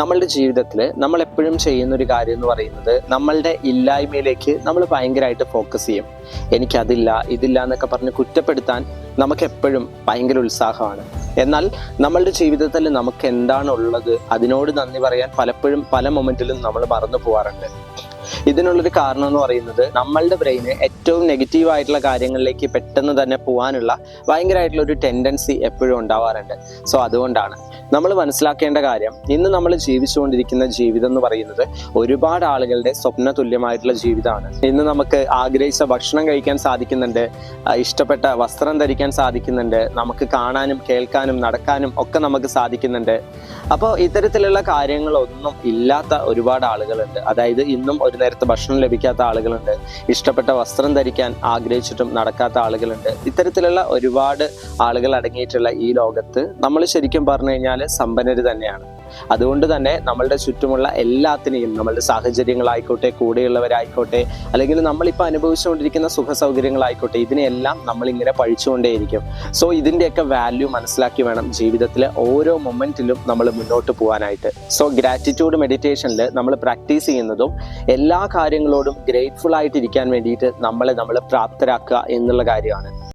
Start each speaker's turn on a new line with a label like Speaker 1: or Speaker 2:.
Speaker 1: നമ്മളുടെ ജീവിതത്തിൽ നമ്മൾ എപ്പോഴും ചെയ്യുന്ന ഒരു കാര്യം എന്ന് പറയുന്നത് നമ്മളുടെ ഇല്ലായ്മയിലേക്ക് നമ്മൾ ഭയങ്കരമായിട്ട് ഫോക്കസ് ചെയ്യും. എനിക്കതില്ല ഇതില്ല എന്നൊക്കെ പറഞ്ഞ് കുറ്റപ്പെടുത്താൻ നമുക്ക് എപ്പോഴും ഭയങ്കര ഉത്സാഹമാണ്. എന്നാൽ നമ്മളുടെ ജീവിതത്തിൽ നമുക്ക് എന്താണുള്ളത് അതിനോട് നന്ദി പറയാൻ പലപ്പോഴും പല മൊമെന്റിലും നമ്മൾ മറന്നു പോകാറുണ്ട്. ഇതിനുള്ളൊരു കാരണം എന്ന് പറയുന്നത് നമ്മളുടെ ബ്രെയിന് ഏറ്റവും നെഗറ്റീവ് ആയിട്ടുള്ള കാര്യങ്ങളിലേക്ക് പെട്ടെന്ന് തന്നെ പോകാനുള്ള ഭയങ്കരമായിട്ടുള്ള ഒരു ടെൻഡൻസി എപ്പോഴും ഉണ്ടാവാറുണ്ട്. സോ അതുകൊണ്ടാണ് നമ്മൾ മനസ്സിലാക്കേണ്ട കാര്യം, ഇന്ന് നമ്മൾ ജീവിച്ചുകൊണ്ടിരിക്കുന്ന ജീവിതം എന്ന് പറയുന്നത് ഒരുപാട് ആളുകളുടെ സ്വപ്ന തുല്യമായിട്ടുള്ള ജീവിതമാണ്. ഇന്ന് നമുക്ക് ആഗ്രഹിച്ച ഭക്ഷണം കഴിക്കാൻ സാധിക്കുന്നുണ്ട്, ഇഷ്ടപ്പെട്ട വസ്ത്രം ധരിക്കാൻ സാധിക്കുന്നുണ്ട്, നമുക്ക് കാണാനും കേൾക്കാനും നടക്കാനും ഒക്കെ നമുക്ക് സാധിക്കുന്നുണ്ട്. അപ്പോൾ ഇത്തരത്തിലുള്ള കാര്യങ്ങളൊന്നും ഇല്ലാത്ത ഒരുപാട് ആളുകളുണ്ട്. അതായത് ഇന്നും ഒരു നേരത്തെ ഭക്ഷണം ലഭിക്കാത്ത ആളുകളുണ്ട്, ഇഷ്ടപ്പെട്ട വസ്ത്രം ധരിക്കാൻ ആഗ്രഹിച്ചിട്ടും നടക്കാത്ത ആളുകളുണ്ട്. ഇത്തരത്തിലുള്ള ഒരുപാട് ആളുകൾ അടങ്ങിയിട്ടുള്ള ഈ ലോകത്ത് നമ്മൾ ശരിക്കും പറഞ്ഞു കഴിഞ്ഞാൽ സമ്പന്നര് തന്നെയാണ്. അതുകൊണ്ട് തന്നെ നമ്മളുടെ ചുറ്റുമുള്ള എല്ലാത്തിനെയും, നമ്മളുടെ സാഹചര്യങ്ങളായിക്കോട്ടെ, കൂടെയുള്ളവരായിക്കോട്ടെ, അല്ലെങ്കിൽ നമ്മളിപ്പോൾ അനുഭവിച്ചുകൊണ്ടിരിക്കുന്ന സുഖ സൗകര്യങ്ങളായിക്കോട്ടെ, ഇതിനെല്ലാം നമ്മളിങ്ങനെ പഴിച്ചുകൊണ്ടേയിരിക്കും. സോ ഇതിൻ്റെയൊക്കെ വാല്യൂ മനസ്സിലാക്കി വേണം ജീവിതത്തിലെ ഓരോ മൊമെന്റിലും നമ്മൾ മുന്നോട്ട് പോകാനായിട്ട്. സോ ഗ്രാറ്റിറ്റ്യൂഡ് മെഡിറ്റേഷനിൽ നമ്മൾ പ്രാക്ടീസ് ചെയ്യുന്നതും എല്ലാ കാര്യങ്ങളോടും ഗ്രേറ്റ്ഫുൾ ആയിട്ടിരിക്കാൻ വേണ്ടിയിട്ട് നമ്മൾ പ്രാപ്തരാക്കുക എന്നുള്ള കാര്യമാണ്.